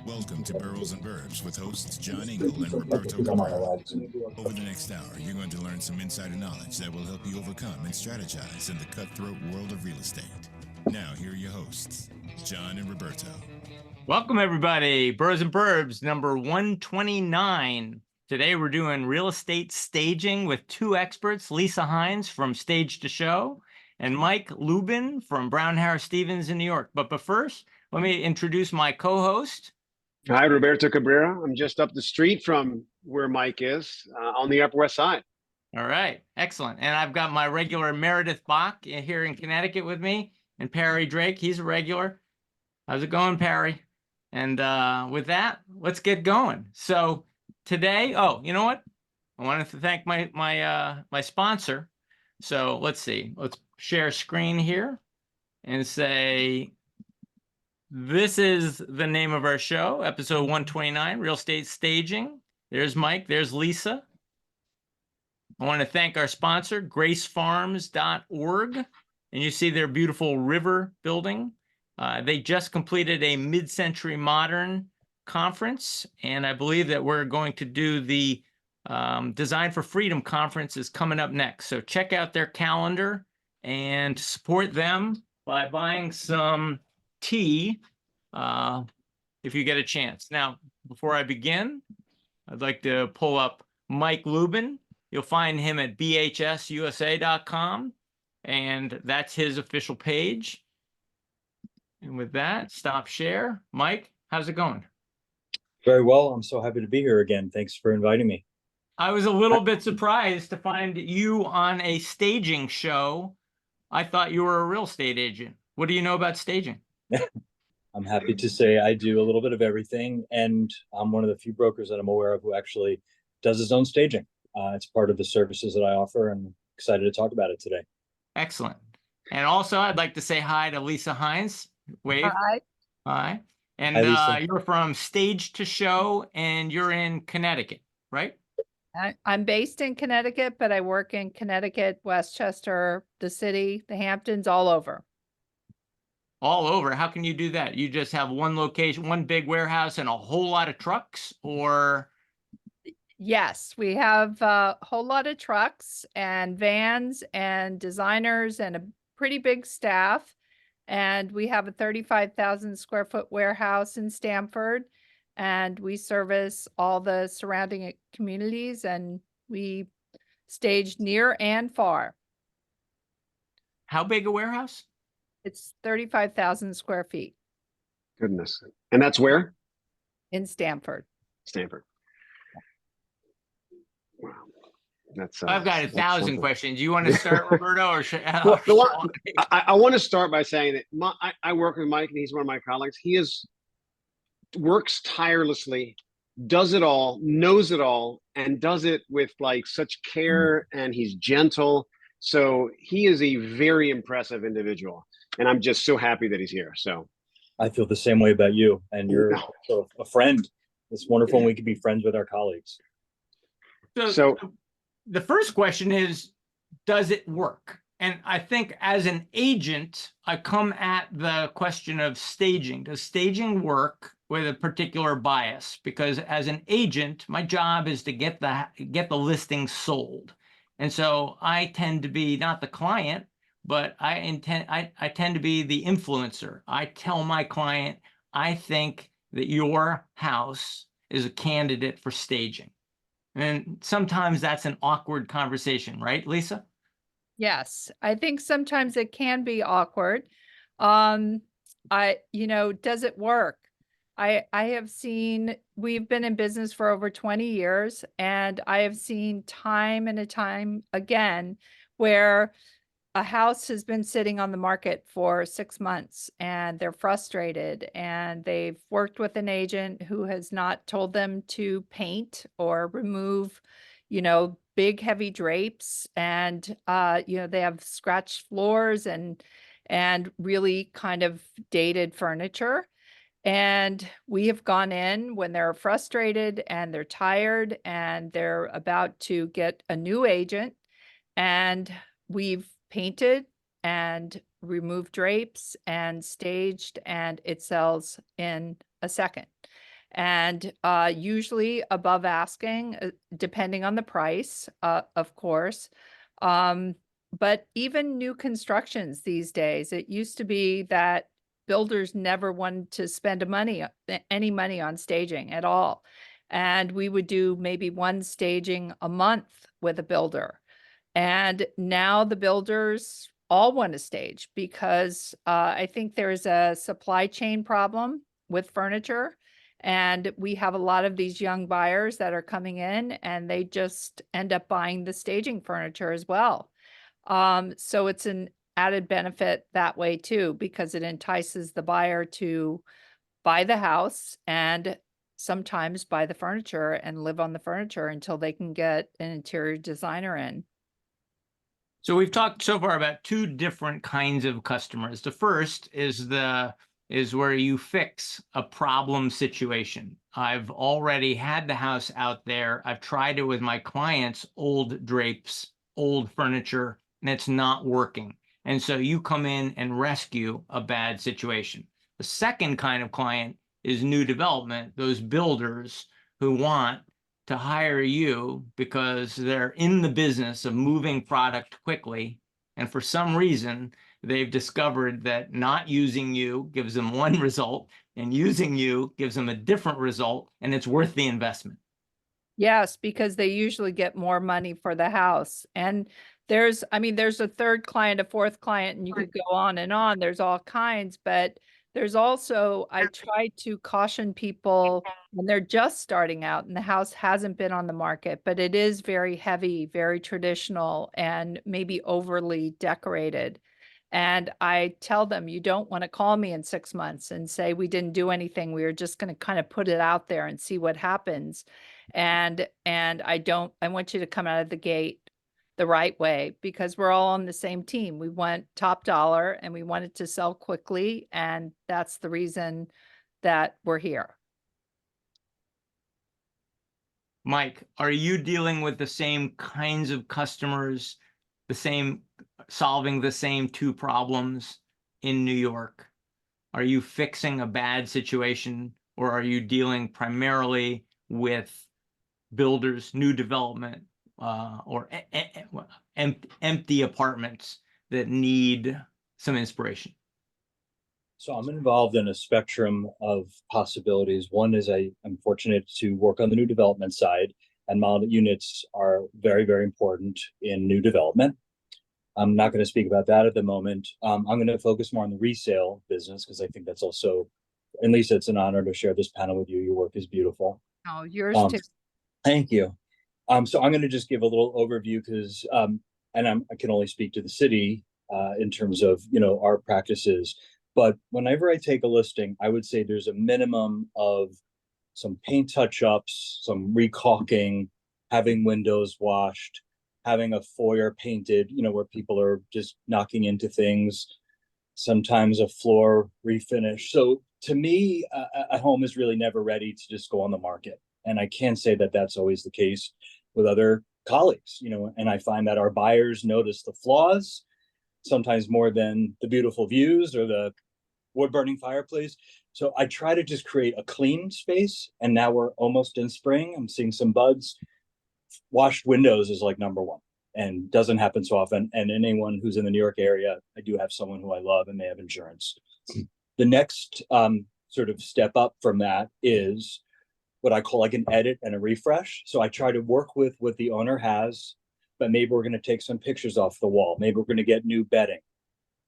Welcome to Boroughs and Burbs with hosts John Engel and Roberto Cabrera. Over the next hour, you're going to learn some insider knowledge that will help you overcome and strategize in the cutthroat world of real estate. Now, here are your hosts, John and Roberto. Welcome, everybody. Boroughs and Burbs, number 129. Today, we're doing real estate staging with two experts, Lisa Hynes from Stage to Show and Mike Lubin from Brown Harris Stevens in New York. But first, let me introduce my co-host. Hi, Roberto Cabrera. I'm just up the street from where Mike is on the Upper West Side. All right. Excellent. And I've got my regular Meredith Bach here in Connecticut with me, and Perry Drake. He's a regular. How's it going, Perry? And with that, let's get going. So today, you know what? I wanted to thank my sponsor. So let's see. Let's share screen here and say, this is the name of our show, episode 129, Real Estate Staging. There's Mike. There's Lisa. I want to thank our sponsor, gracefarms.org. And you see their beautiful river building. They just completed a mid-century modern conference, and I believe that we're going to do the Design for Freedom conference is coming up next. So check out their calendar and support them by buying some tea if you get a chance. Now, before I begin, I'd like to pull up Mike Lubin. You'll find him at bhsusa.com, and that's his official page. And with that, stop share. Mike, how's it going? Very well. I'm so happy to be here again. Thanks for inviting me. I was a little bit surprised to find you on a staging show. I thought you were a real estate agent. What do you know about staging? I'm happy to say I do a little bit of everything, and I'm one of the few brokers that I'm aware of who actually does his own staging. It's part of the services that I offer, and excited to talk about it today. Excellent. And also, I'd like to say hi to Lisa Hynes. Wave. Hi. Hi. And Hi, you're from Stage to Show, and you're in Connecticut, right? I'm based in Connecticut, but I work in Connecticut, Westchester, the city, the Hamptons, all over. All over. How can you do that? You just have one location, one big warehouse, and a whole lot of trucks, or? Yes, we have a whole lot of trucks and vans and designers and a pretty big staff. And we have a 35,000 square foot warehouse in Stamford, and we service all the surrounding communities, and we stage near and far. How big a warehouse? It's 35,000 square feet. Goodness. And that's where? In Stamford. Stanford. Wow. That's I've got 1,000 something. questions. You want to start, Roberto, or should Well, I want to start by saying that I work with Mike, and he's one of my colleagues. He works tirelessly, does it all, knows it all, and does it with like such care, and he's gentle. So he is a very impressive individual, and I'm just so happy that he's here. So I feel the same way about you, and you're also a friend. It's wonderful when we can be friends with our colleagues. So the first question is, does it work? And I think as an agent, I come at the question of staging. Does staging work with a particular bias? Because as an agent, my job is to get the listing sold. And so I tend to be not the client, but I tend to be the influencer. I tell my client, I think that your house is a candidate for staging. And sometimes that's an awkward conversation, right, Lisa? Yes, I think sometimes it can be awkward. Does it work? I have seen, we've been in business for over 20 years, and I have seen time and time again where a house has been sitting on the market for 6 months and they're frustrated, and they've worked with an agent who has not told them to paint or remove, big heavy drapes, and they have scratched floors and really kind of dated furniture. And we have gone in when they're frustrated and they're tired and they're about to get a new agent, and we've painted and removed drapes and staged, and it sells in a second. and usually above asking, depending on the price, of course. But even new constructions these days, it used to be that builders never wanted to spend any money on staging at all. And we would do maybe one staging a month with a builder. And now the builders all want to stage because I think there's a supply chain problem with furniture. And we have a lot of these young buyers that are coming in and they just end up buying the staging furniture as well. So it's an added benefit that way too, because it entices the buyer to buy the house and sometimes buy the furniture and live on the furniture until they can get an interior designer in. So we've talked so far about two different kinds of customers. The first is where you fix a problem situation. I've already had the house out there. I've tried it with my clients' old drapes, old furniture, and it's not working. And so you come in and rescue a bad situation. The second kind of client is new development, those builders who want to hire you because they're in the business of moving product quickly. And for some reason, they've discovered that not using you gives them one result and using you gives them a different result, and it's worth the investment. Yes, because they usually get more money for the house. And there's a third client, a fourth client, and you could go on and on. There's all kinds, but there's also, I try to caution people when they're just starting out and the house hasn't been on the market, but it is very heavy, very traditional, and maybe overly decorated. And I tell them, you don't want to call me in 6 months and say we didn't do anything. We were just going to kind of put it out there and see what happens. And I want you to come out of the gate the right way, because we're all on the same team. We want top dollar and we want it to sell quickly. And that's the reason that we're here. Mike, are you dealing with the same kinds of customers, solving the same two problems in New York? Are you fixing a bad situation, or are you dealing primarily with builders, new development, or empty apartments that need some inspiration? So I'm involved in a spectrum of possibilities. One is I'm fortunate to work on the new development side, and model units are very, very important in new development. I'm not going to speak about that at the moment. I'm going to focus more on the resale business because I think that's also, and Lisa, it's an honor to share this panel with you. Your work is beautiful. Oh, yours too. Thank you. So I'm going to just give a little overview because, and I can only speak to the city in terms of, our practices. But whenever I take a listing, I would say there's a minimum of some paint touch-ups, some recaulking, having windows washed, having a foyer painted, where people are just knocking into things, sometimes a floor refinish. So to me, a home is really never ready to just go on the market. And I can't say that that's always the case with other colleagues, and I find that our buyers notice the flaws sometimes more than the beautiful views or the wood burning fireplace. So I try to just create a clean space. And now we're almost in spring. I'm seeing some buds. Washed windows is like number one and doesn't happen so often. And anyone who's in the New York area, I do have someone who I love and they have insurance. The next sort of step up from that is what I call like an edit and a refresh. So I try to work with what the owner has, but maybe we're going to take some pictures off the wall. Maybe we're going to get new bedding.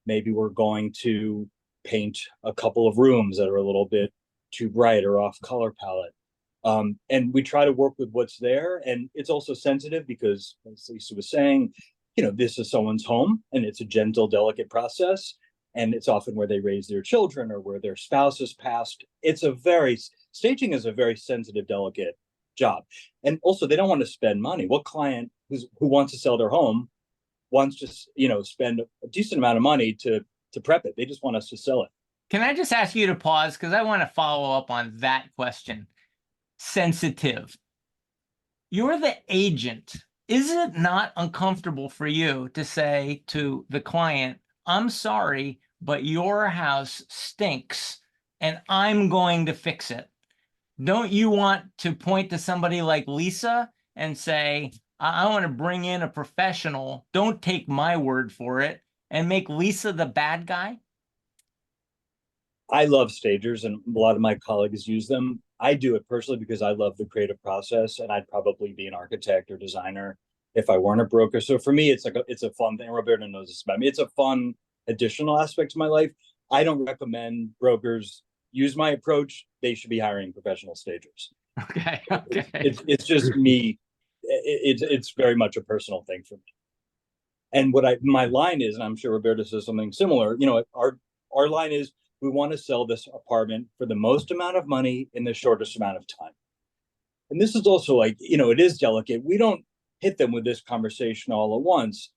Maybe we're going to paint a couple of rooms that are a little bit too bright or off color palette. And we try to work with what's there. And it's also sensitive because, as Lisa was saying, this is someone's home and it's a gentle, delicate process. And it's often where they raise their children or where their spouse has passed. Staging is a very sensitive, delicate job. And also they don't want to spend money. What client who wants to sell their home wants to, spend a decent amount of money to prep it? They just want us to sell it. Can I just ask you to pause? Because I want to follow up on that question. Sensitive. You're the agent. Is it not uncomfortable for you to say to the client, I'm sorry, but your house stinks and I'm going to fix it? don't you want to point to somebody like Lisa and say, I want to bring in a professional, don't take my word for it, and make Lisa the bad guy? I love stagers, and a lot of my colleagues use them. I do it personally because I love the creative process, and I'd probably be an architect or designer if I weren't a broker. So for me, it's a fun thing. Roberta knows this about me. It's a fun additional aspect to my life. I don't recommend brokers use my approach. They should be hiring professional stagers. Okay. Okay. It's just me. It's very much a personal thing for me. And my line is, and I'm sure Roberta says something similar, our line is, we want to sell this apartment for the most amount of money in the shortest amount of time. And this is also like, it is delicate. We don't hit them with this conversation all at once.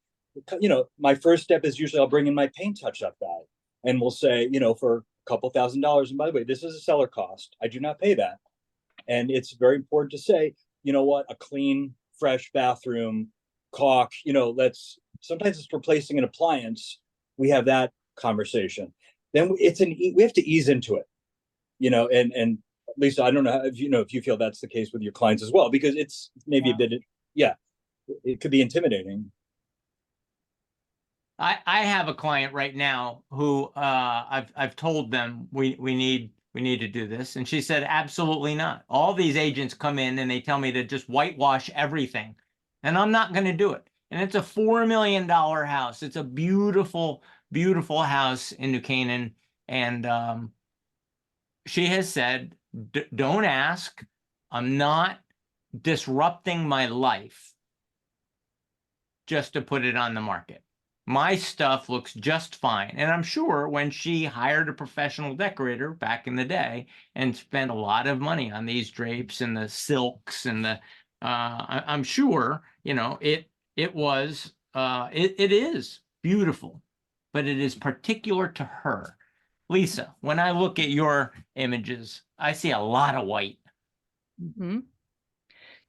My first step is usually I'll bring in my paint touch-up guy, and we'll say, for a couple $1,000s. And by the way, this is a seller cost. I do not pay that. And it's very important to say, you know what, a clean, fresh bathroom, caulk, sometimes it's replacing an appliance. We have that conversation. Then we have to ease into it, and Lisa, I don't know if you feel that's the case with your clients as well, because it's maybe a bit, it could be intimidating. I have a client right now who I've told them we need to do this, and she said absolutely not. All these agents come in and they tell me to just whitewash everything, and I'm not going to do it. And it's a $4 million house. It's a beautiful, beautiful house in New Canaan, and she has said, "Don't ask. I'm not disrupting my life just to put it on the market. My stuff looks just fine." And I'm sure when she hired a professional decorator back in the day and spent a lot of money on these drapes and the silks and I'm sure, it is beautiful, but it is particular to her. Lisa, when I look at your images, I see a lot of white. Mm-hmm.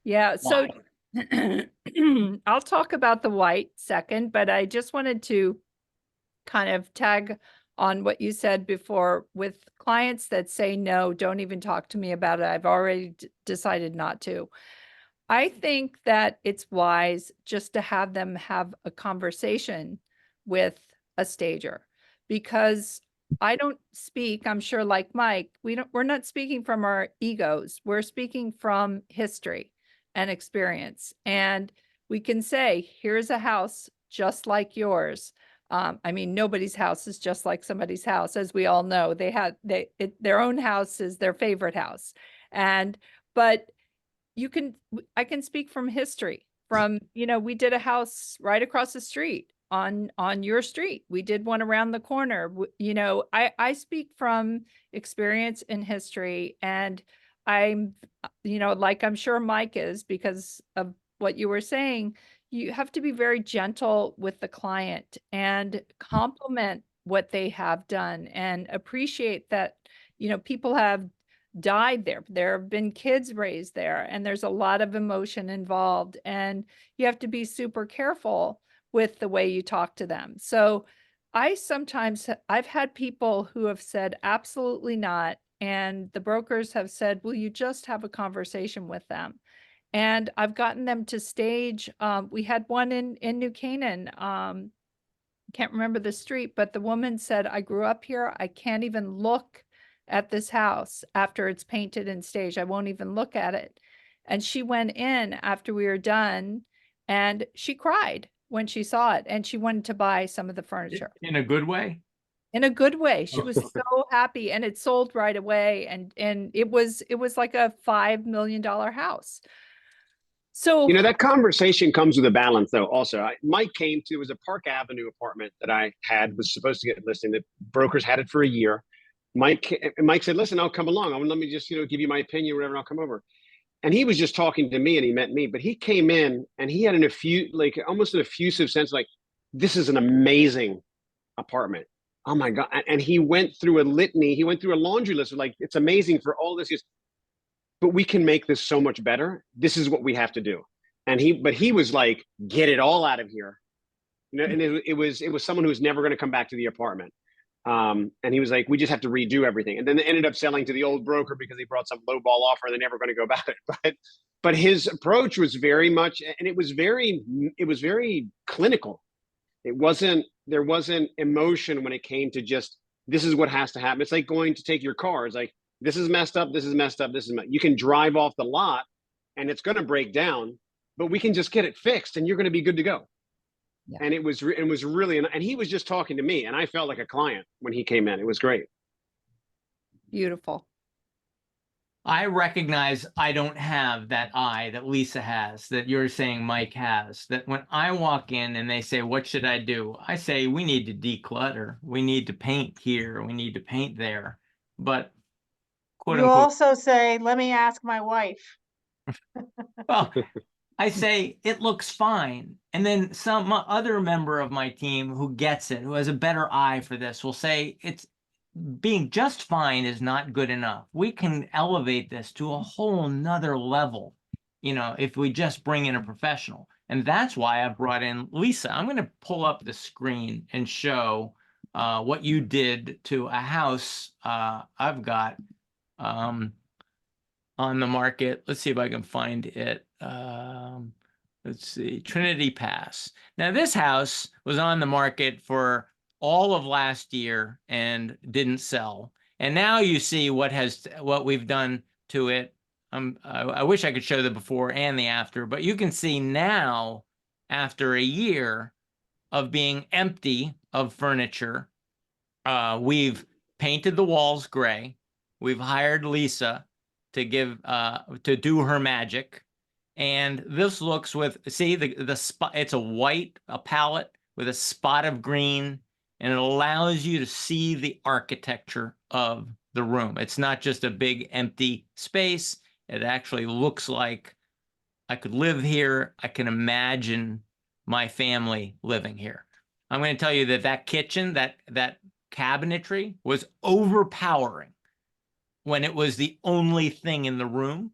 Yeah. So I'll talk about the white second, but I just wanted to kind of tag on what you said before with clients that say, no, don't even talk to me about it. I've already decided not to. I think that it's wise just to have them have a conversation with a stager, because I don't speak, I'm sure like Mike, we're not speaking from our egos. We're speaking from history and experience. And we can say, here's a house just like yours. Nobody's house is just like somebody's house. As we all know, their own house is their favorite house. But I can speak from history from, we did a house right across the street on your street. We did one around the corner. I speak from experience and history, and I'm, like I'm sure Mike is, because of what you were saying, you have to be very gentle with the client and compliment what they have done and appreciate that, people have died there. There have been kids raised there, and there's a lot of emotion involved, and you have to be super careful with the way you talk to them. So I've had people who have said absolutely not, and the brokers have said, will you just have a conversation with them? And I've gotten them to stage. We had one in New Canaan. Can't remember the street, but the woman said, I grew up here. I can't even look at this house after it's painted and staged. I won't even look at it. And she went in after we were done, and she cried when she saw it, and she wanted to buy some of the furniture. In a good way? In a good way. She was so happy, and it sold right away. And it was like a $5 million house. So, that conversation comes with a balance, though. Also, Mike came to, it was a Park Avenue apartment that I was supposed to get listing. The brokers had it for a year. Mike said, listen, I'll come along. Let me just, give you my opinion, whatever, and I'll come over. And he was just talking to me, and he met me, but he came in and he had almost an effusive sense, like, this is an amazing apartment. Oh my God. And he went through a litany. He went through a laundry list of, like, it's amazing for all this. But we can make this so much better. This is what we have to do. And he was like, get it all out of here. And it was someone who's never going to come back to the apartment. And he was like, we just have to redo everything. And then they ended up selling to the old broker because he brought some low ball offer and they're never going to go about it. But his approach was very much, and it was very clinical. There wasn't emotion when it came to just, this is what has to happen. It's like going to take your car. It's like, this is messed up. This is messed up. You can drive off the lot and it's going to break down, but we can just get it fixed and you're going to be good to go. Yeah. And it was really, and he was just talking to me and I felt like a client when he came in. It was great. Beautiful. I recognize I don't have that eye that Lisa has, that you're saying Mike has, that when I walk in and they say, what should I do? I say, we need to declutter. We need to paint here. We need to paint there. But quote you unquote, also say, let me ask my wife. well, I say it looks fine. And then some other member of my team who gets it, who has a better eye for this, will say it's being just fine is not good enough. We can elevate this to a whole nother level, you know, if we just bring in a professional. And that's why I brought in Lisa. I'm going to pull up the screen and show what you did to a house I've got on the market. Let's see if I can find it. Let's see, Trinity Pass. Now, this house was on the market for all of last year and didn't sell. And now you see what we've done to it. I wish I could show the before and the after, but you can see now, after a year of being empty of furniture, we've painted the walls gray. We've hired Lisa to do her magic. And this looks see the spot, it's a palette with a spot of green, and it allows you to see the architecture of the room. It's not just a big empty space. It actually looks like I could live here. I can imagine my family living here. I'm going to tell you that kitchen, that cabinetry was overpowering when it was the only thing in the room.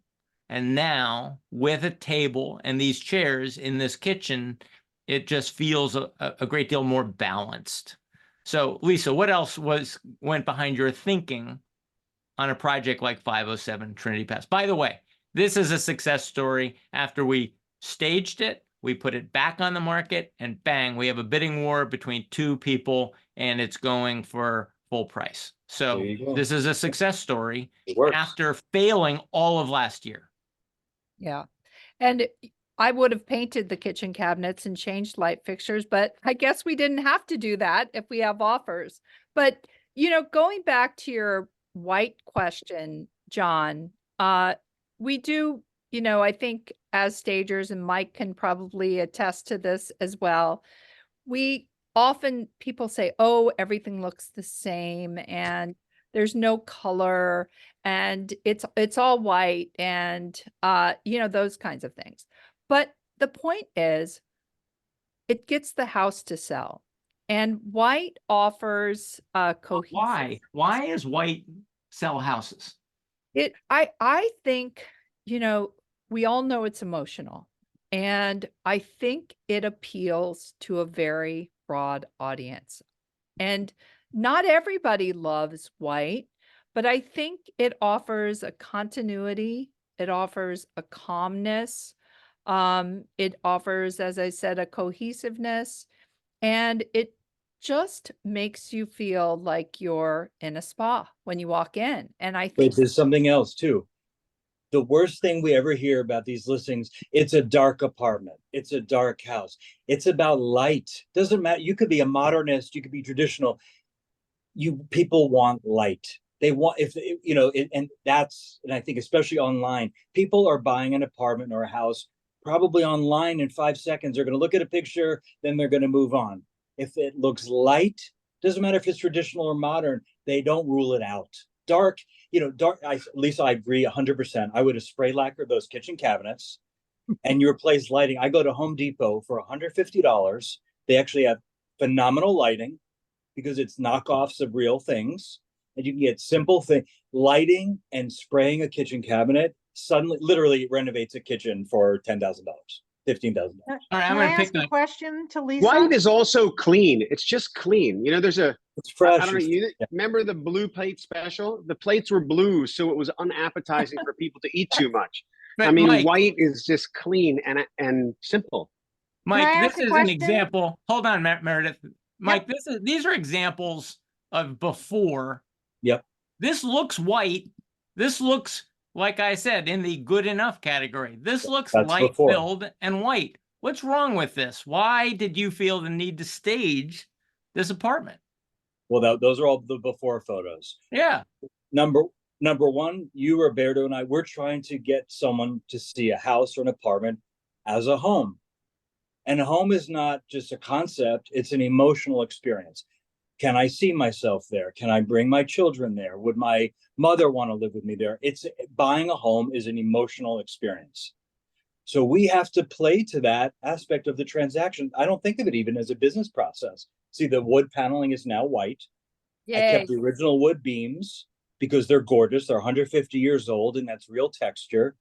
And now with a table and these chairs in this kitchen, it just feels a great deal more balanced. So, Lisa, what else went behind your thinking on a project like 507 Trinity Pass? By the way, this is a success story. After we staged it, we put it back on the market, and bang, we have a bidding war between two people, and it's going for full price. So this is a success story after failing all of last year. Yeah. And I would have painted the kitchen cabinets and changed light fixtures, but I guess we didn't have to do that if we have offers. But, you know, going back to your white question, John, we do, you know, I think as stagers, and Mike can probably attest to this as well, people say, oh, everything looks the same and there's no color and it's all white and, you know, those kinds of things. But the point is, it gets the house to sell, and white offers cohesive. Why is white sell houses? I think, you know, we all know it's emotional, and I think it appeals to a very broad audience. And not everybody loves white, but I think it offers a continuity. It offers a calmness. It offers, as I said, a cohesiveness, and it just makes you feel like you're in a spa when you walk in. And I think there's something else too. The worst thing we ever hear about these listings, it's a dark apartment. It's a dark house. It's about light. Doesn't matter. You could be a modernist. You could be traditional. People want light. They want, and I think especially online, people are buying an apartment or a house probably online in 5 seconds. They're going to look at a picture, then they're going to move on. If it looks light, doesn't matter if it's traditional or modern, they don't rule it out. Dark, Lisa, I agree 100%. I would have spray lacquered those kitchen cabinets and you replace lighting. I go to Home Depot for $150. They actually have phenomenal lighting because it's knockoffs of real things. And you can get simple lighting and spraying a kitchen cabinet suddenly literally renovates a kitchen for $10,000. $15,000. All right, I'm Can I gonna ask pick a question to Lisa? White is also clean. It's just clean. You know, there's a, It's fresh. I don't know, you Yeah. remember the blue plate special? The plates were blue, so it was unappetizing for people to eat too much. But I mean, Mike, white is just clean and simple. Mike, I this ask a is an question? example. Hold on, Meredith. Mike, these are examples of before. Yep. This looks white. This looks, like I said, in the good enough category. This looks That's light before. filled and white. What's wrong with this? Why did you feel the need to stage this apartment? Well, those are all the before photos. Yeah. Number one, you, Roberto, and I, we're trying to get someone to see a house or an apartment as a home. And a home is not just a concept, it's an emotional experience. Can I see myself there? Can I bring my children there? Would my mother want to live with me there? Buying a home is an emotional experience. So we have to play to that aspect of the transaction. I don't think of it even as a business process. See, the wood paneling is now white. I Yay. kept the original wood beams because they're gorgeous. They're 150 years old, and that's real texture.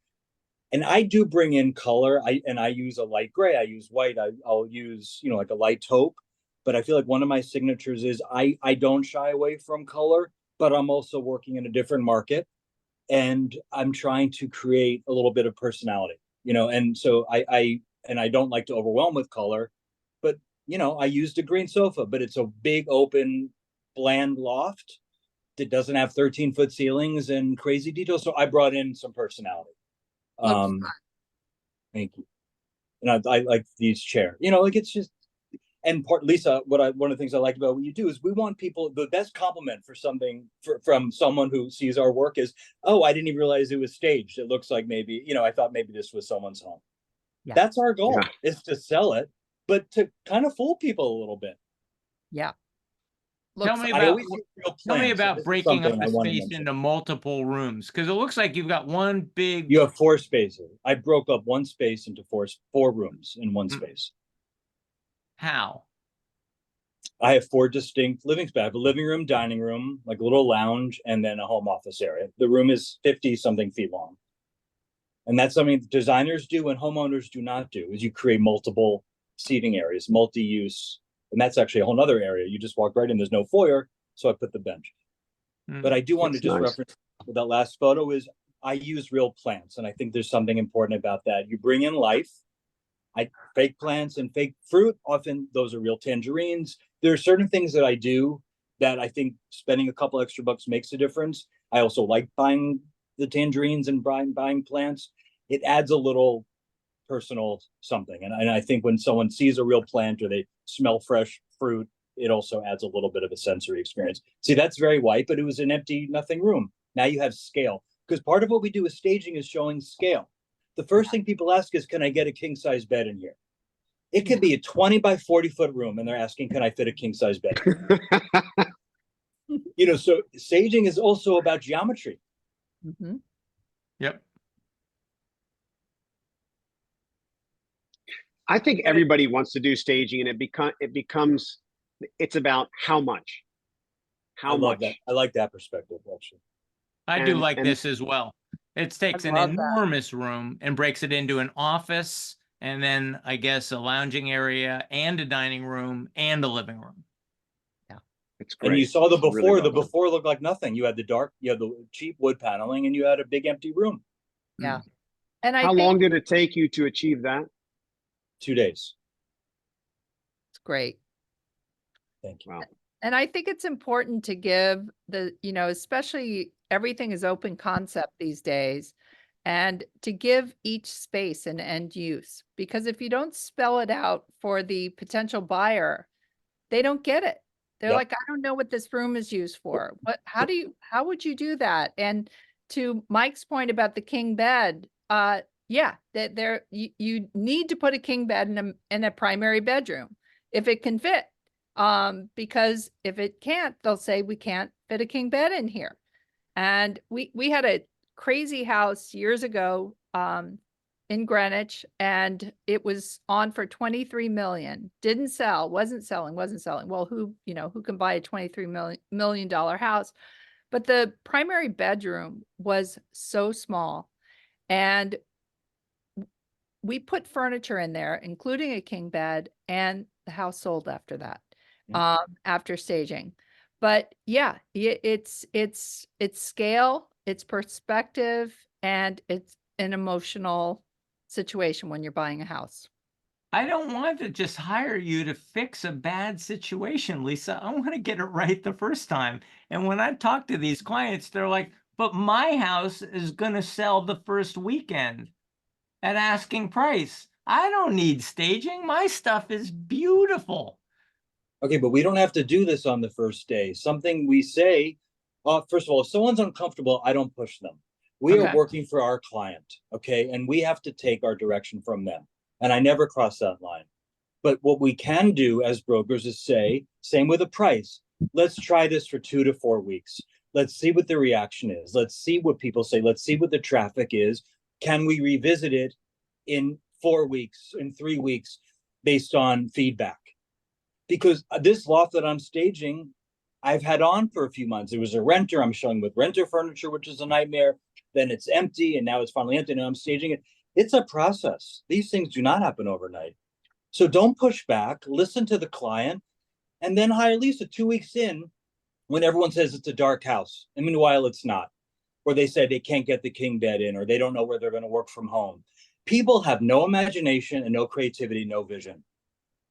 And I do bring in color. I use a light gray. I use white. I'll use, like a light taupe. But I feel like one of my signatures is I don't shy away from color, but I'm also working in a different market, and I'm trying to create a little bit of personality, And so I don't like to overwhelm with color, but I used a green sofa, but it's a big open bland loft that doesn't have 13-foot ceilings and crazy details. So I brought in some personality. Thank you. And I like these chairs, it's just, and Lisa, one of the things I like about what you do is we want people, the best compliment for something from someone who sees our work is, oh, I didn't even realize it was staged. It looks like maybe, I thought maybe this was someone's home. Yeah. That's our goal, Yeah. is to sell it, but to kind of fool people a little bit. Yeah. Tell Looks me like- Tell me about breaking up something I the wanna space mention. into multiple rooms, because it looks like you've got one big. You have 4 spaces. I broke up one space into four rooms in one Mm. space. How? I have 4 distinct living spaces. I have a living room, dining room, like a little lounge, and then a home office area. The room is 50-something feet long. And that's something designers do and homeowners do not do, is you create multiple seating areas, multi-use. And that's actually a whole other area. You just walk right in, there's no foyer, so I put the bench. Mm. But I do want to That's just nice. reference that last photo is I use real plants. And I think there's something important about that. You bring in life. Fake plants and fake fruit, often those are real tangerines. There are certain things that I do that I think spending a couple extra bucks makes a difference. I also like buying the tangerines and buying plants. It adds a little personal something. And I think when someone sees a real plant or they smell fresh fruit, it also adds a little bit of a sensory experience. See, that's very white, but it was an empty, nothing room. Now you have scale. Because part of what we do with staging is showing scale. The first thing people ask is, can I get a king-size bed in here? It could be a 20 by 40-foot room, and they're asking, can I fit a king-size bed? So staging is also about geometry. Mhm. Yep. I think everybody wants to do staging, and it's about how much. I love that. I like that perspective, actually. I do And- like and- this as well. It takes an love that. enormous room and breaks it into an office, and then I guess a lounging area and a dining room and a living room. It's great. And you saw the It's really before. well The done. before looked like nothing. You had the cheap wood paneling, and you had a big empty room. Yeah. And I How think long did it take you to achieve that? 2 days. it's great. Thank you. Wow. And I think it's important to give especially everything is open concept these days, and to give each space an end use. Because if you don't spell it out for the potential buyer, they don't get it. They're Yep. like, I don't know what this room is used for. How would you do that? And to Mike's point about the king bed, yeah, that you need to put a king bed in a primary bedroom if it can fit. Because if it can't, they'll say we can't fit a king bed in here. And we had a crazy house years ago in Greenwich, and it was on for 23 million. Didn't sell, wasn't selling. Well, who can buy a $23 million house? But the primary bedroom was so small. And we put furniture in there, including a king bed, and the house sold after that, after staging. But yeah, it's scale, it's perspective, and it's an emotional situation when you're buying a house. I don't want to just hire you to fix a bad situation, Lisa. I want to get it right the first time. And when I talk to these clients, they're like, but my house is going to sell the first weekend at asking price. I don't need staging. My stuff is beautiful. Okay, but we don't have to do this on the first day. Something we say, first of all, if someone's uncomfortable, I don't push them. We Okay. are working for our client, okay? And we have to take our direction from them. And I never cross that line. But what we can do as brokers is say, same with a price. Let's try this for 2 to 4 weeks. Let's see what the reaction is. Let's see what people say. Let's see what the traffic is. Can we revisit it in 4 weeks, in 3 weeks, based on feedback? Because this loft that I'm staging, I've had on for a few months. It was a renter. I'm showing with renter furniture, which is a nightmare. Then it's empty, and now it's finally empty, and I'm staging it. It's a process. These things do not happen overnight. So don't push back, listen to the client, and then hire Lisa 2 weeks in when everyone says it's a dark house. And meanwhile, it's not. Or they say they can't get the king bed in, or they don't know where they're going to work from home. People have no imagination and no creativity, no vision.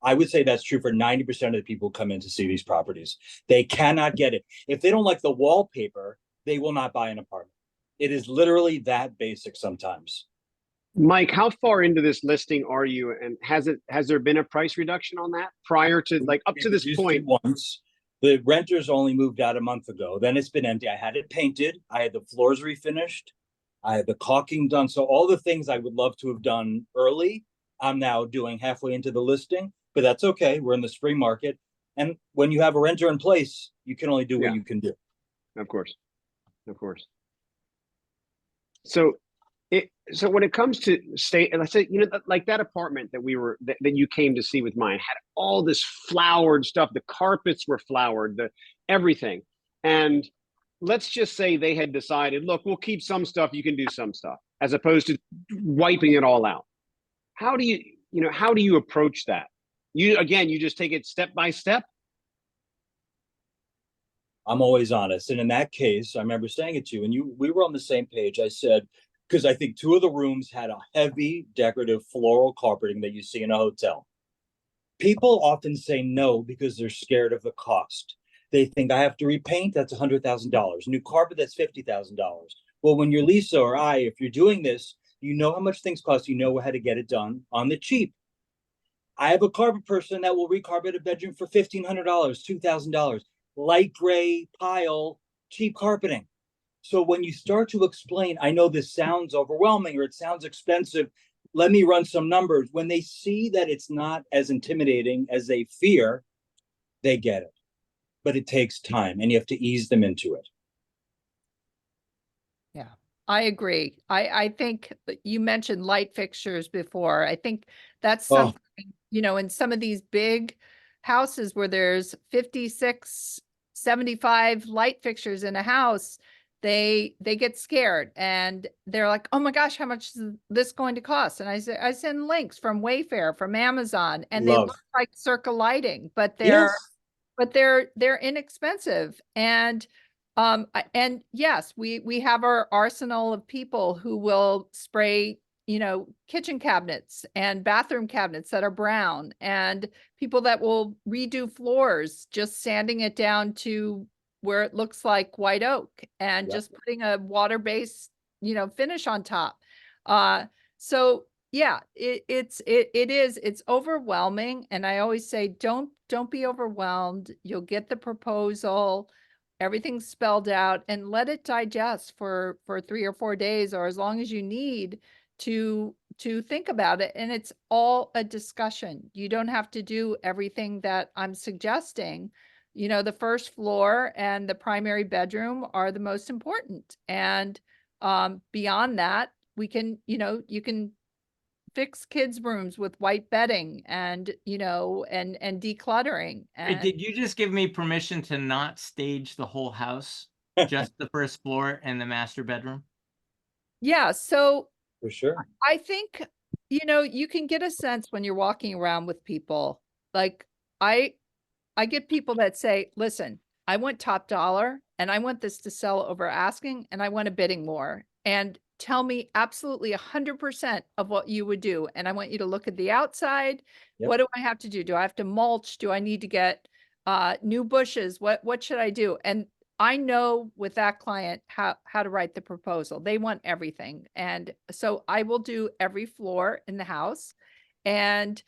I would say that's true for 90% of the people who come in to see these properties. They cannot get it. If they don't like the wallpaper, they will not buy an apartment. It is literally that basic sometimes. Mike, how far into this listing are you? And has there been a price reduction on that prior to, like, up to this point? Once. The renters only moved out a month ago. Then it's been empty. I had it painted. I had the floors refinished. I had the caulking done. So all the things I would love to have done early, I'm now doing halfway into the listing. But that's okay. We're in the spring market. And when you have a renter in place, you can only do what you can do. Of course. Of course. So when it comes to let's say, like that apartment that that you came to see with mine had all this flowered stuff. The carpets were flowered, everything. And let's just say they had decided, look, we'll keep some stuff, you can do some stuff, as opposed to wiping it all out. How do you approach that? You just take it step by step. I'm always honest. And in that case, I remember saying it to you, and we were on the same page. I said, because I think 2 of the rooms had a heavy decorative floral carpeting that you see in a hotel. People often say no because they're scared of the cost. They think I have to repaint, that's $100,000. New carpet, that's $50,000. Well, when you're Lisa or I, if you're doing this, you know how much things cost, you know how to get it done on the cheap. I have a carpet person that will recarpet a bedroom for $1,500, $2,000. Light gray pile, cheap carpeting. So when you start to explain, I know this sounds overwhelming or it sounds expensive, let me run some numbers. When they see that it's not as intimidating as they fear, they get it. But it takes time and you have to ease them into it. Yeah, I agree. I think you mentioned light fixtures before. I think that's something, in some of these big houses where there's 56, 75 light fixtures in a house, they get scared and they're like, oh my gosh, how much is this going to cost? And I send links from Wayfair, from Amazon, and they look like Circa lighting, but they're inexpensive. And yes, we have our arsenal of people who will spray, kitchen cabinets and bathroom cabinets that are brown, and people that will redo floors, just sanding it down to where it looks like white oak and just putting a water-based, finish on top. So yeah, it's overwhelming. And I always say, don't be overwhelmed. You'll get the proposal, everything's spelled out, and let it digest for 3 or 4 days, or as long as you need to think about it. And it's all a discussion. You don't have to do everything that I'm suggesting. The first floor and the primary bedroom are the most important. And beyond that, we can, you can fix kids' rooms with white bedding and, and decluttering. And did you just give me permission to not stage the whole house, just the first floor and the master bedroom? Yeah. So for sure, I think you know, you can get a sense when you're walking around with people. Like I get people that say, listen, I want top dollar and I want this to sell over asking and I want a bidding war, and tell me absolutely 100% of what you would do. And I want you to look at the outside. Yep. What do I have to do? Do I have to mulch? Do I need to get new bushes? What should I do? And I know with that client how to write the proposal. They want everything. And so I will do every floor in the house. And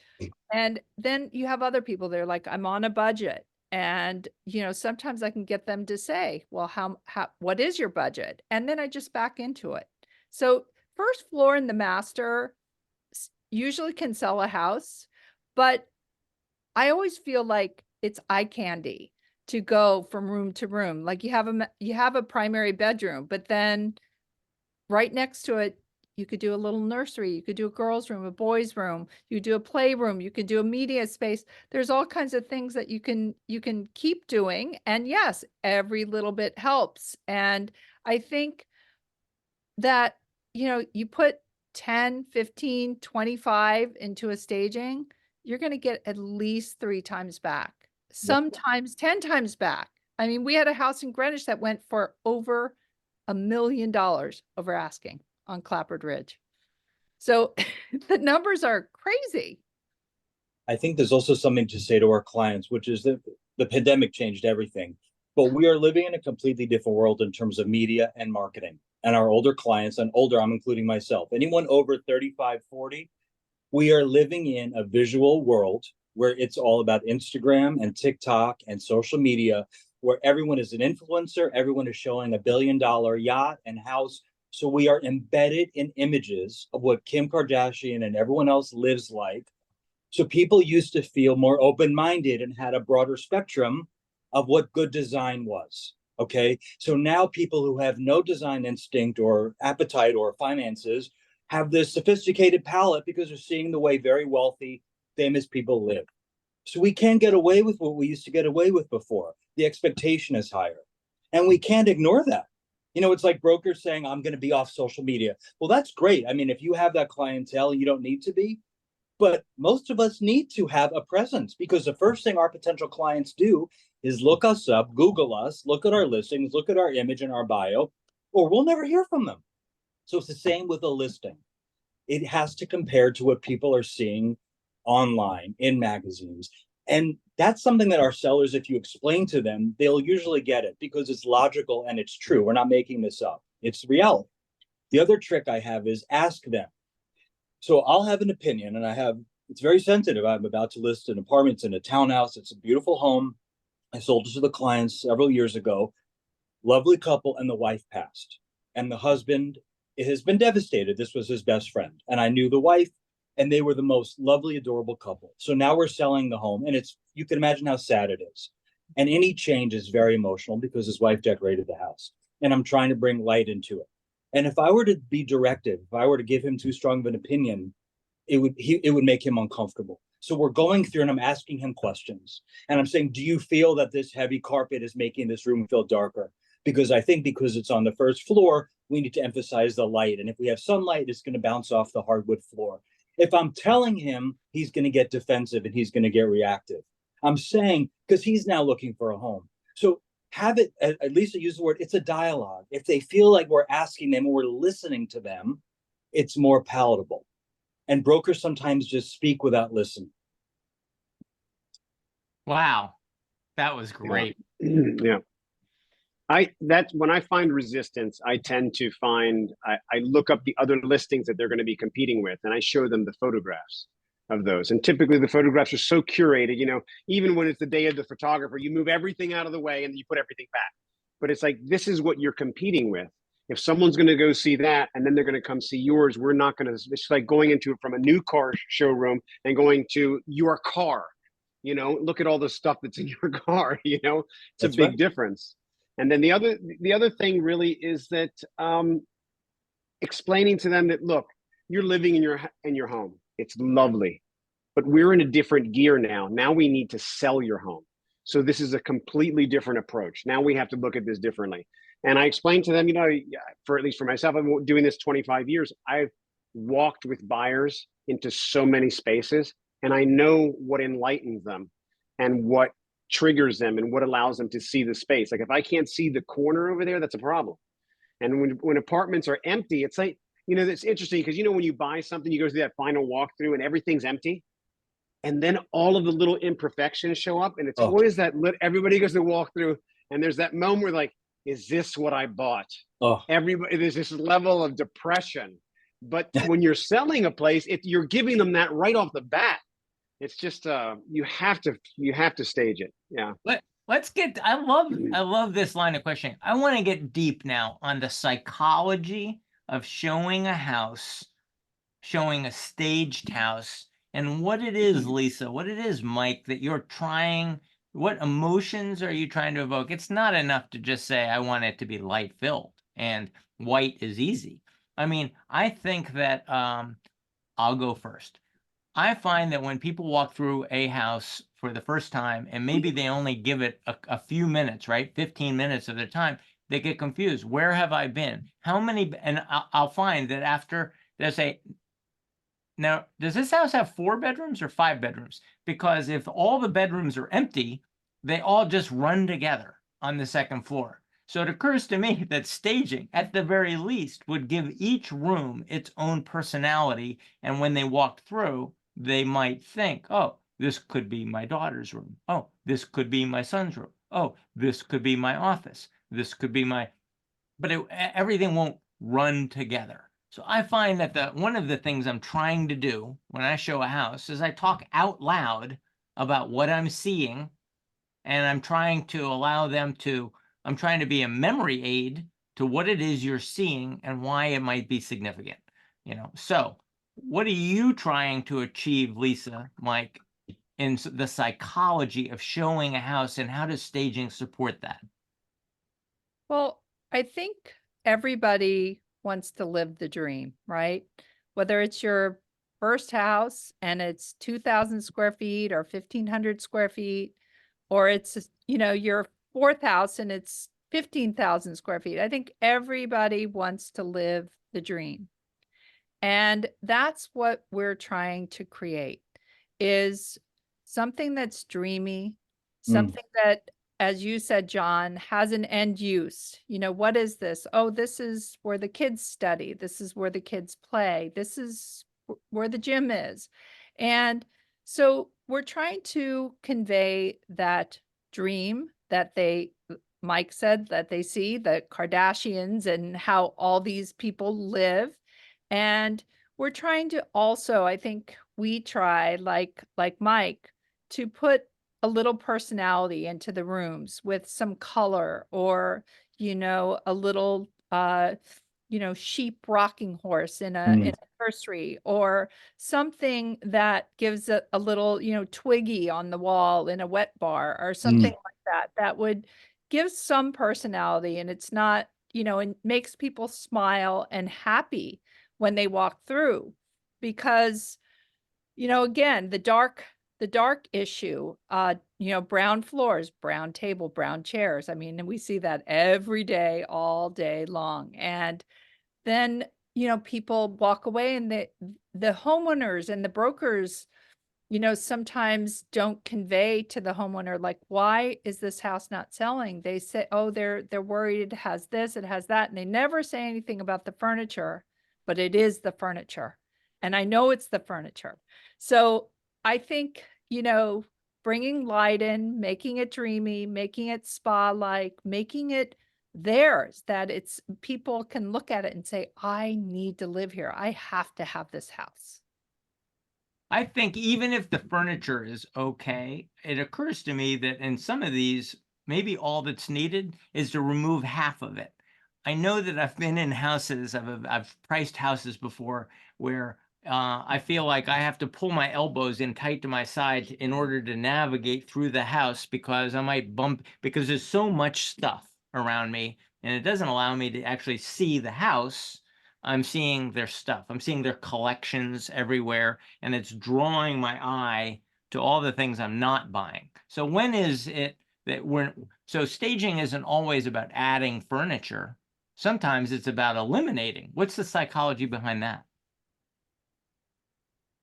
then you have other people, they're like, I'm on a budget. And, you know, sometimes I can get them to say, well, what is your budget? And then I just back into it. So first floor in the master usually can sell a house, but I always feel like it's eye candy to go from room to room. Like you have a primary bedroom, but then right next to it, you could do a little nursery, you could do a girls' room, a boys' room, you do a playroom, you could do a media space. There's all kinds of things that you can keep doing. And yes, every little bit helps. And I think that, you know, you put 10, 15, 25 into a staging, you're going to get at least 3 times back, sometimes 10 times back. I mean, we had a house in Greenwich that went for over $1 million over asking on Clapboard Ridge. So the numbers are crazy. I think there's also something to say to our clients, which is that the pandemic changed everything, but we are living in a completely different world in terms of media and marketing. And our older clients, and older, I'm including myself, anyone over 35, 40, we are living in a visual world where it's all about Instagram and TikTok and social media, where everyone is an influencer, everyone is showing $1 billion yacht and house. So we are embedded in images of what Kim Kardashian and everyone else lives like. So people used to feel more open-minded and had a broader spectrum of what good design was. Okay. So now people who have no design instinct or appetite or finances have this sophisticated palette because they're seeing the way very wealthy, famous people live. So we can't get away with what we used to get away with before. The expectation is higher. And we can't ignore that. You know, it's like brokers saying, I'm going to be off social media. Well, that's great. I mean, if you have that clientele, you don't need to be. But most of us need to have a presence, because the first thing our potential clients do is look us up, Google us, look at our listings, look at our image and our bio, or we'll never hear from them. So it's the same with a listing. It has to compare to what people are seeing online, in magazines. And that's something that our sellers, if you explain to them, they'll usually get it because it's logical and it's true. We're not making this up. It's reality. The other trick I have is ask them. So I'll have an opinion, and it's very sensitive. I'm about to list an apartment. It's in a townhouse. It's a beautiful home. I sold it to the clients several years ago. Lovely couple, and the wife passed. And the husband has been devastated. This was his best friend. And I knew the wife, and they were the most lovely, adorable couple. So now we're selling the home, and you can imagine how sad it is. And any change is very emotional because his wife decorated the house. And I'm trying to bring light into it. And if I were to be directive, if I were to give him too strong of an opinion, it would make him uncomfortable. So we're going through and I'm asking him questions. And I'm saying, do you feel that this heavy carpet is making this room feel darker? Because I think because it's on the first floor, we need to emphasize the light. And if we have sunlight, it's going to bounce off the hardwood floor. If I'm telling him, he's going to get defensive and he's going to get reactive. I'm saying, because he's now looking for a home. So have it, at least use the word, it's a dialogue. If they feel like we're asking them or we're listening to them, it's more palatable. And brokers sometimes just speak without listening. Wow. That was great. Yeah. That's when I find resistance, I tend to find, I look up the other listings that they're going to be competing with, and I show them the photographs of those. And typically the photographs are so curated, you know, even when it's the day of the photographer, you move everything out of the way and you put everything back. But it's like, this is what you're competing with. If someone's going to go see that and then they're going to come see yours, we're not going to, it's like going into it from a new car showroom and going to your car, you know, look at all the stuff that's in your car, you know, it's a big difference. And then the other thing really is that explaining to them that, look, you're living in your home. It's lovely, but we're in a different gear now. Now we need to sell your home. So this is a completely different approach. Now we have to look at this differently. And I explained to them, you know, for at least for myself, I've been doing this 25 years. I've walked with buyers into so many spaces, and I know what enlightens them and what triggers them and what allows them to see the space. Like if I can't see the corner over there, that's a problem. And when apartments are empty, it's like, you know, that's interesting because, you know, when you buy something, you go through that final walkthrough and everything's empty. And then all of the little imperfections show up. And it's Oh. always that everybody goes to walk through. And there's that moment where like, is this what I bought? Oh, Everybody, there's this level of depression. But when you're selling a place, if you're giving them that right off the bat, it's just you have to stage it. Yeah. Let's get, I love this line of questioning. I want to get deep now on the psychology of showing a house, showing a staged house, and what it is, Lisa, what it is, Mike, that you're trying, what emotions are you trying to evoke? It's not enough to just say, I want it to be light filled and white is easy. I mean, I think that, I'll go first. I find that when people walk through a house for the first time, and maybe they only give it a few minutes, right? 15 minutes of their time, they get confused. Where have I been? How many? And I'll find that after they'll say, now, does this house have 4 bedrooms or 5 bedrooms? Because if all the bedrooms are empty, they all just run together on the second floor. So it occurs to me that staging, at the very least, would give each room its own personality. And when they walk through, they might think, oh, this could be my daughter's room. Oh, this could be my son's room. Oh, this could be my office. This could be my, but everything won't run together. So I find that one of the things I'm trying to do when I show a house is I talk out loud about what I'm seeing, and I'm trying to allow them to, I'm trying to be a memory aid to what it is you're seeing and why it might be significant, you know? So what are you trying to achieve, Lisa, Mike, in the psychology of showing a house, and how does staging support that? Well, I think everybody wants to live the dream, right? Whether it's your first house and it's 2,000 square feet or 1,500 square feet, or it's, you know, your fourth house and it's 15,000 square feet. I think everybody wants to live the dream. And that's what we're trying to create, is something that's dreamy, something that, as you said, John, has an end use. You know, what is this? Oh, this is where the kids study. This is where the kids play. This is where the gym is. And so we're trying to convey that dream that Mike said, that they see, the Kardashians and how all these people live. And we're trying to also, I think we try, like Mike, to put a little personality into the rooms with some color, or, you know, a little, you know, sheep rocking horse in a nursery, or something that gives a little, you know, twiggy on the wall in a wet bar, or something like that, that would give some personality. And it's not, you know, and makes people smile and happy when they walk through. Because, you know, again, the dark issue, you know, brown floors, brown table, brown chairs. I mean, and we see that every day, all day long. And then, you know, people walk away, and the homeowners and the brokers, you know, sometimes don't convey to the homeowner, like, why is this house not selling? They say, oh, they're worried it has this, it has that. And they never say anything about the furniture, but it is the furniture. And I know it's the furniture. So I think, you know, bringing light in, making it dreamy, making it spa-like, making it theirs, that it's, people can look at it and say, I need to live here. I have to have this house. I think even if the furniture is okay, it occurs to me that in some of these, maybe all that's needed is to remove half of it. I know that I've been in houses, I've priced houses before where I feel like I have to pull my elbows in tight to my side in order to navigate through the house, because I might bump, because there's so much stuff around me and it doesn't allow me to actually see the house. I'm seeing their stuff. I'm seeing their collections everywhere, and it's drawing my eye to all the things I'm not buying. So when is it that so staging isn't always about adding furniture. Sometimes it's about eliminating. What's the psychology behind that?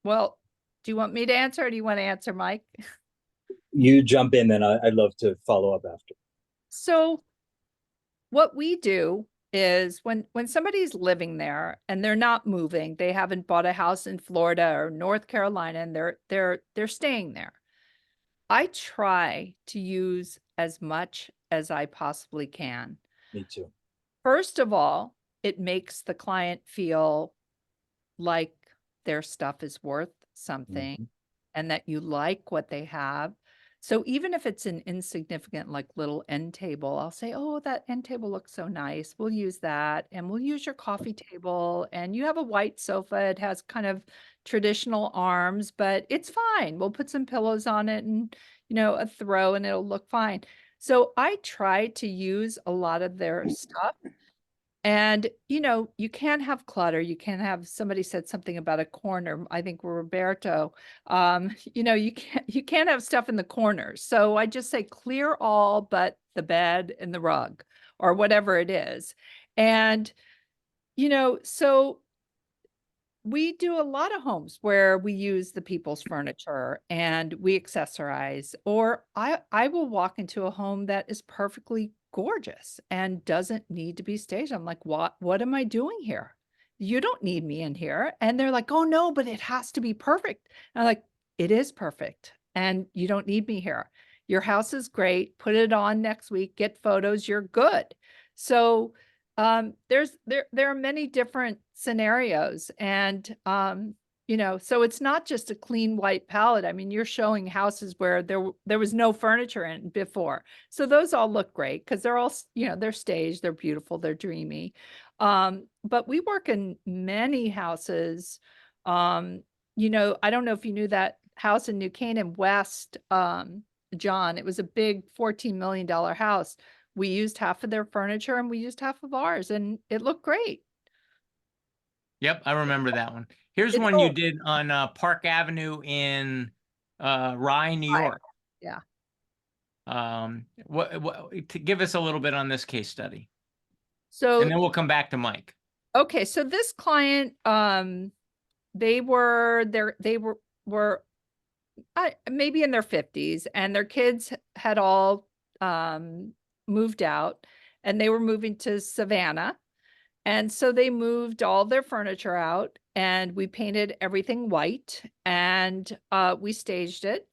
Well, do you want me to answer or do you want to answer, Mike? You jump in, then I'd love to follow up after. So what we do is when somebody's living there and they're not moving, they haven't bought a house in Florida or North Carolina and they're staying there. I try to use as much as I possibly can. Me too. First of all, it makes the client feel like their stuff is worth something Mhm. and that you like what they have. So even if it's an insignificant, like little end table, I'll say, oh, that end table looks so nice. We'll use that. And we'll use your coffee table. And you have a white sofa. It has kind of traditional arms, but it's fine. We'll put some pillows on it and, a throw and it'll look fine. So I try to use a lot of their stuff. And, you can't have clutter. You can't have, somebody said something about a corner. I think Roberto, you can't have stuff in the corners. So I just say clear all but the bed and the rug or whatever it is. And, so we do a lot of homes where we use the people's furniture and we accessorize, or I will walk into a home that is perfectly gorgeous and doesn't need to be staged. I'm like, what am I doing here? You don't need me in here. And they're like, oh no, but it has to be perfect. And I'm like, it is perfect and you don't need me here. Your house is great. Put it on next week, get photos, you're good. So there are many different scenarios and so it's not just a clean white palette. I mean, you're showing houses where there was no furniture in before, so those all look great because they're all they're staged, they're beautiful, they're dreamy. But we work in many houses. I don't know if you knew that house in New Canaan West, John. It was a big $14 million house. We used half of their furniture and we used half of ours and it looked great. Yep, I remember that one. Here's It's one you old. did on Park Avenue in Rye, New York. Yeah. What to give us a little bit on this case study, So, and then we'll come back to Mike. okay. So this client, they were maybe in their 50s and their kids had all moved out and they were moving to Savannah. And so they moved all their furniture out and we painted everything white and we staged it.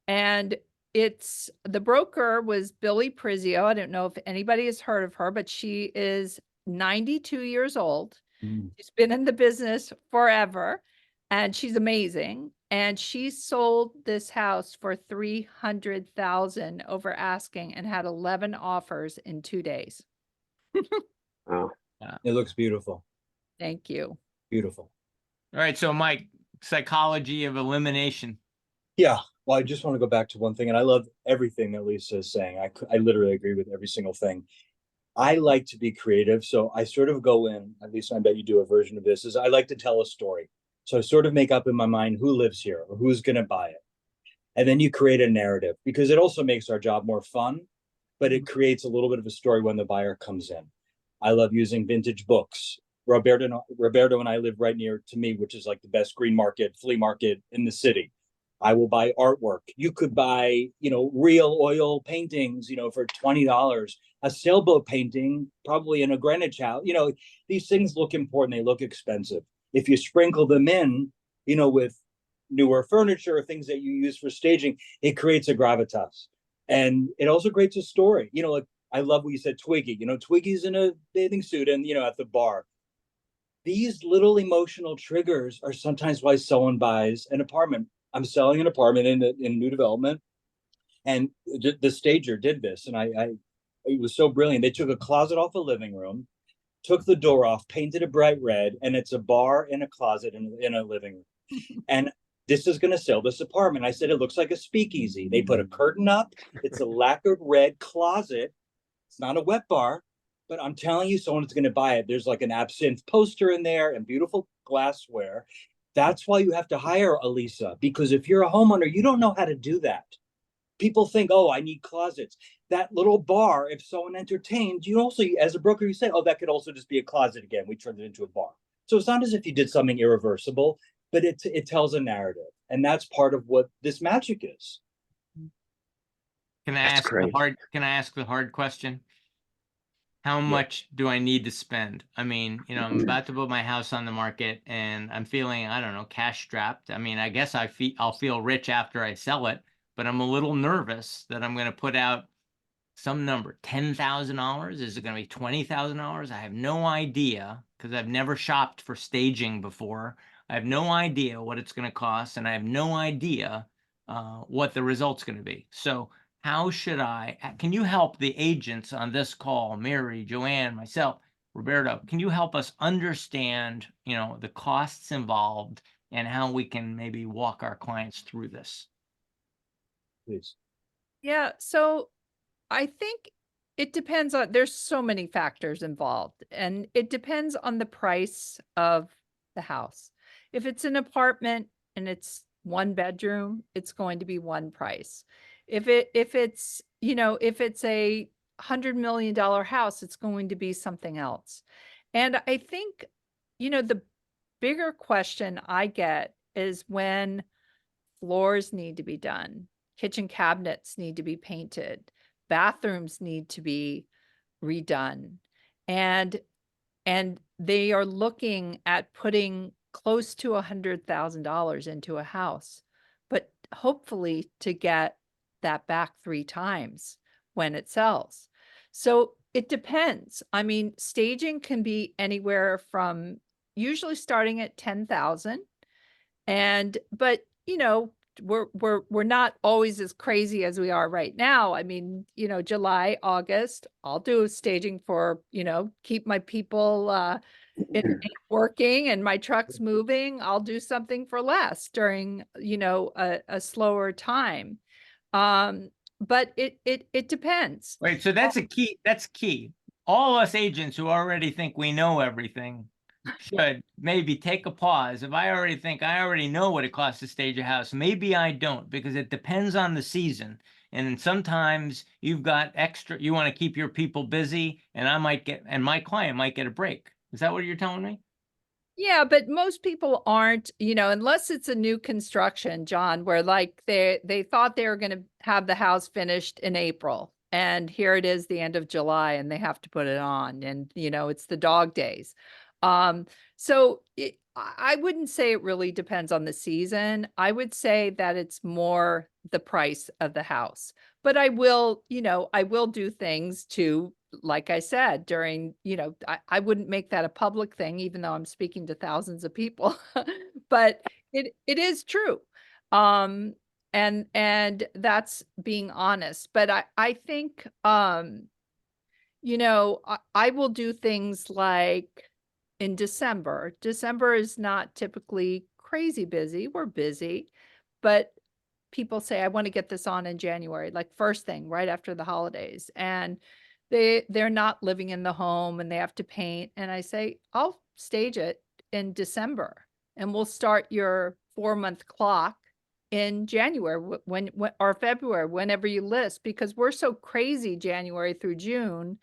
And the broker was Billy Prizio. I don't know if anybody has heard of her, but she is 92 years old. She's been in the business forever and she's amazing. And she sold this house for $300,000 over asking and had 11 offers in 2 days. Wow. It looks beautiful. Thank you. Beautiful. All right, so Mike, psychology of elimination. Yeah. Well, I just want to go back to one thing, and I love everything that Lisa is saying. I literally agree with every single thing. I like to be creative, so I sort of go in, at least I bet you do a version of this, is I like to tell a story. So I sort of make up in my mind who lives here or who's going to buy it. And then you create a narrative because it also makes our job more fun, but it creates a little bit of a story when the buyer comes in. I love using vintage books. Roberto and I live right near to me, which is like the best green market, flea market in the city. I will buy artwork. You could buy, real oil paintings, for $20. A sailboat painting, probably in a Greenwich house. These things look important. They look expensive. If you sprinkle them in, with newer furniture or things that you use for staging, it creates a gravitas. And it also creates a story. Like I love what you said, Twiggy. Twiggy's in a bathing suit and, at the bar. These little emotional triggers are sometimes why someone buys an apartment. I'm selling an apartment in new development, and the stager did this, and it was so brilliant. They took a closet off a living room, took the door off, painted it bright red, and it's a bar in a closet in a living room. And this is going to sell this apartment. I said, it looks like a speakeasy. They put a curtain up. It's a lacquered red closet. It's not a wet bar, but I'm telling you, someone's going to buy it. There's like an absinthe poster in there and beautiful glassware. That's why you have to hire a Lisa, because if you're a homeowner, you don't know how to do that. People think, oh, I need closets. That little bar, if someone entertains, you also, as a broker, you say, oh, that could also just be a closet again. We turned it into a bar. So it's not as if you did something irreversible. but it tells a narrative, and that's part of what this magic is. Can I ask the hard question? How much do I need to spend? I mean, I'm about to put my house on the market and I'm feeling, I don't know, cash strapped. I mean, I guess I'll feel rich after I sell it, but I'm a little nervous that I'm going to put out some number, $10,000. Is it going to be $20,000? I have no idea because I've never shopped for staging before. I have no idea what it's going to cost, and I have no idea what the result's going to be. So how can you help the agents on this call, Mary, Joanne, myself, Roberto, can you help us understand, the costs involved and how we can maybe walk our clients through this? Please. Yeah. So I think it depends on, there's so many factors involved, and it depends on the price of the house. If it's an apartment and it's 1 bedroom, it's going to be one price. If it's a $100 million house, it's going to be something else. And I think, the bigger question I get is when floors need to be done, kitchen cabinets need to be painted, bathrooms need to be redone, and they are looking at putting close to $100,000 into a house, but hopefully to get that back 3 times when it sells. So it depends. I mean, staging can be anywhere from usually starting at 10,000, but we're not always as crazy as we are right now. I mean, July, August, I'll do staging for, keep my people working and my trucks moving. I'll do something for less during, a slower time. But it depends. Right. So that's key. All us agents who already think we know everything should maybe take a pause. If I already think I already know what it costs to stage a house, maybe I don't, because it depends on the season. And sometimes you've got extra, you want to keep your people busy, and my client might get a break. Is that what you're telling me? Yeah, but most people aren't, unless it's a new construction, John, where like they thought they were going to have the house finished in April, and here it is the end of July and they have to put it on, and it's the dog days. So I wouldn't say it really depends on the season. I would say that it's more the price of the house. But I will do things to, like I said, during, I wouldn't make that a public thing, even though I'm speaking to thousands of people, but it is true. And that's being honest. But I think, I will do things like in December. December is not typically crazy busy. We're busy, but people say, I want to get this on in January, like first thing right after the holidays. And they're not living in the home and they have to paint. And I say, I'll stage it in December and we'll start your 4-month clock in January when or February, whenever you list, because we're so crazy January through June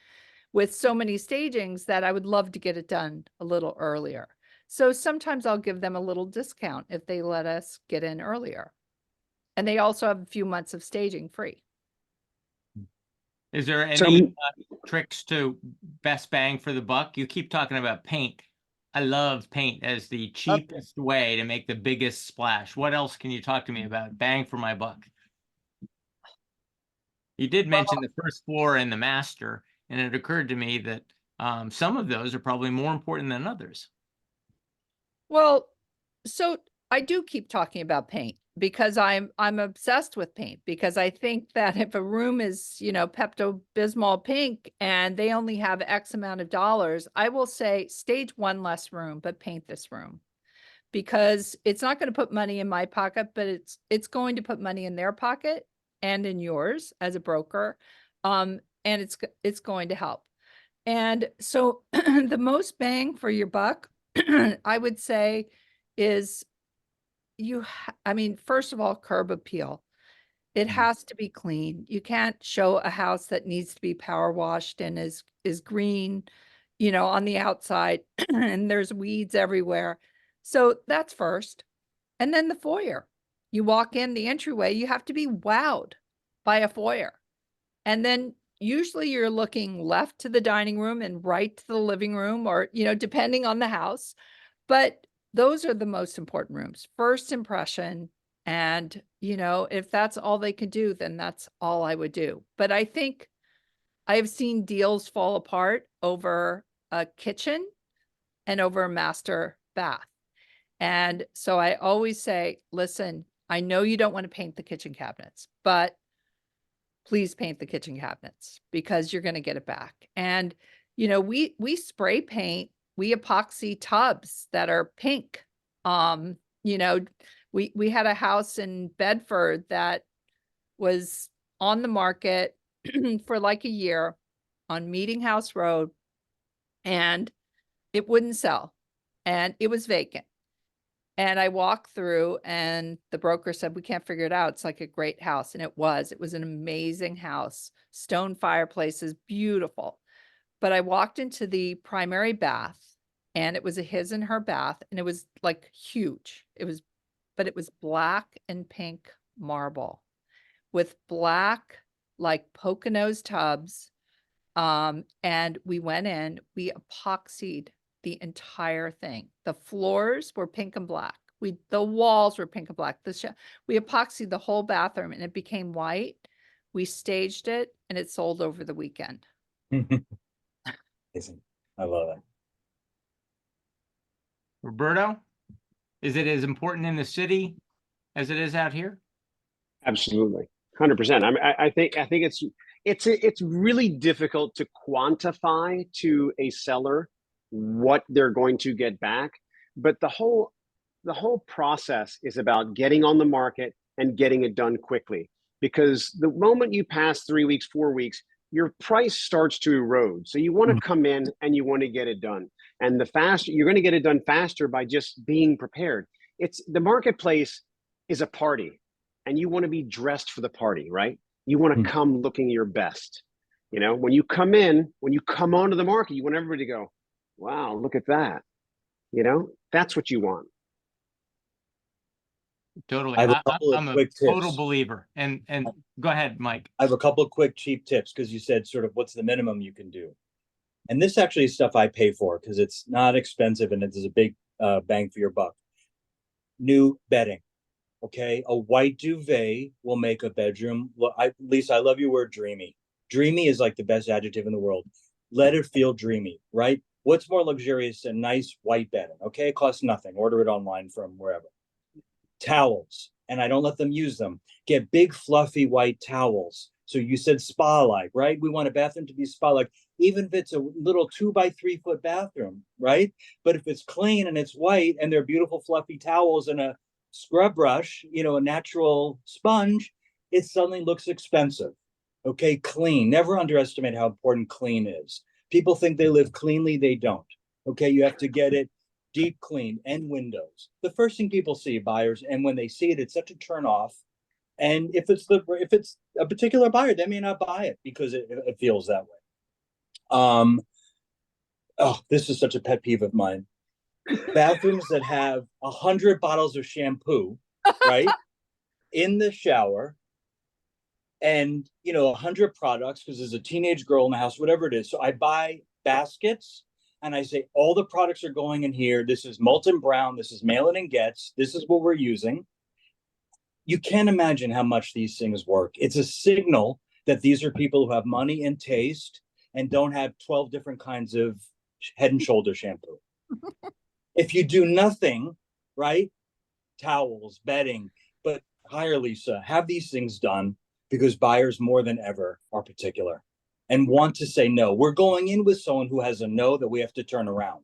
with so many stagings that I would love to get it done a little earlier. So sometimes I'll give them a little discount if they let us get in earlier. And they also have a few months of staging free. Is there any tricks to best bang for the buck? You keep talking about paint. I love paint as the cheapest way to make the biggest splash. What else can you talk to me about? Bang for my buck. You did mention the first floor and the master, and it occurred to me that some of those are probably more important than others. Well, so I do keep talking about paint because I'm obsessed with paint, because I think that if a room is, Pepto-Bismol pink and they only have X amount of dollars, I will say stage one less room, but paint this room, because it's not going to put money in my pocket, but it's going to put money in their pocket and in yours as a broker. And it's going to help. And so the most bang for your buck, I would say, is first of all, curb appeal. It has to be clean. You can't show a house that needs to be power washed and is green, on the outside and there's weeds everywhere. So that's first. And then the foyer. You walk in the entryway, you have to be wowed by a foyer. And then usually you're looking left to the dining room and right to the living room, or, you know, depending on the house. But those are the most important rooms. First impression. And, you know, if that's all they could do, then that's all I would do. But I think I've seen deals fall apart over a kitchen and over a master bath. And so I always say, listen, I know you don't want to paint the kitchen cabinets, but please paint the kitchen cabinets because you're going to get it back. And, you know, we spray paint, we epoxy tubs that are pink. You know, we had a house in Bedford that was on the market for like a year on Meeting House Road, and it wouldn't sell, and it was vacant. And I walked through and the broker said, we can't figure it out. It's like a great house. And it was an amazing house. Stone fireplaces, beautiful. But I walked into the primary bath and it was a his and her bath. And it was like huge. But it was black and pink marble with black, like Poconos tubs. And we went in, we epoxied the entire thing. The floors were pink and black. The walls were pink and black. We epoxied the whole bathroom and it became white. We staged it and it sold over the weekend. Amazing. I love it. Roberto, is it as important in the city as it is out here? Absolutely, 100%. I think it's really difficult to quantify to a seller what they're going to get back, but the whole process is about getting on the market and getting it done quickly. Because the moment you pass 3 weeks, 4 weeks, your price starts to erode. So you want to come in and you want to get it done. And the faster you're going to get it done faster by just being prepared. It's the marketplace is a party, and you want to be dressed for the party, right? You want to come looking your best. You know, when you come onto the market, you want everybody to go, wow, look at that. You know, that's what you want. Totally. I have a couple of I'm a quick total tips. believer. And go ahead, Mike. I have a couple of quick cheap tips because you said sort of what's the minimum you can do. And this actually is stuff I pay for because it's not expensive and it's a big bang for your buck. New bedding. Okay. A white duvet will make a bedroom. Lisa, I love your word dreamy. Dreamy is like the best adjective in the world. Let it feel dreamy, right? What's more luxurious than nice white bedding? Okay. It costs nothing. Order it online from wherever. Towels, and I don't let them use them. Get big, fluffy white towels. So you said spa-like, right? We want a bathroom to be spa-like, even if it's a little 2 by 3 foot bathroom, right? But if it's clean and it's white and they're beautiful, fluffy towels and a scrub brush, you know, a natural sponge, it suddenly looks expensive. Okay, clean. Never underestimate how important clean is. People think they live cleanly, they don't. Okay, you have to get it deep clean and windows. The first thing people see, buyers, and when they see it, it's such a turn off. And if it's a particular buyer, they may not buy it because it feels that way. This is such a pet peeve of mine. Bathrooms that have 100 bottles of shampoo, right, in the shower, and 100 products because there's a teenage girl in the house, whatever it is. So I buy baskets. And I say, all the products are going in here. This is Molten Brown. This is Mail It and Gets. This is what we're using. You can't imagine how much these things work. It's a signal that these are people who have money and taste and don't have 12 different kinds of Head and Shoulder shampoo. If you do nothing, right? Towels, bedding, but hire Lisa, have these things done because buyers more than ever are particular and want to say no. We're going in with someone who has a no that we have to turn around.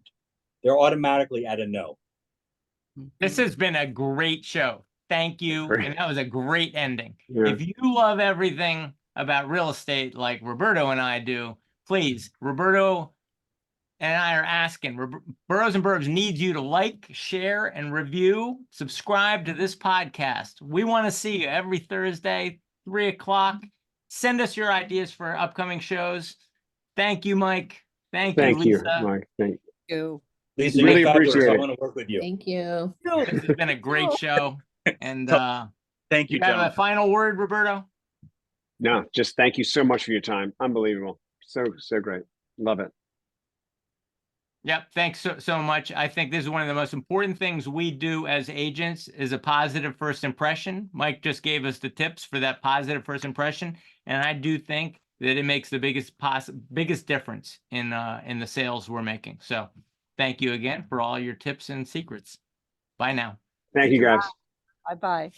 They're automatically at a no. This has been a great show. Thank you. Great. And that was a great ending. Yeah. If you love everything about real estate like Roberto and I do, please, Roberto and I are asking, Boroughs and Burbs needs you to like, share, and review. Subscribe to this podcast. We want to see you every Thursday, 3 o'clock. Send us your ideas for upcoming shows. Thank you, Mike. Thank you, Thank you, Lisa. Mike. Thank you. You. Lisa, Really you're fabulous. appreciate I it. want to work with you. Thank you. This has been a great show. And Thank you, you have gentlemen. a final word, Roberto? No, just thank you so much for your time. Unbelievable. So great. Love it. Yep. Thanks so much. I think this is one of the most important things we do as agents is a positive first impression. Mike just gave us the tips for that positive first impression. And I do think that it makes the biggest difference in the sales we're making. So thank you again for all your tips and secrets. Bye now. Thank you, guys. Bye-bye.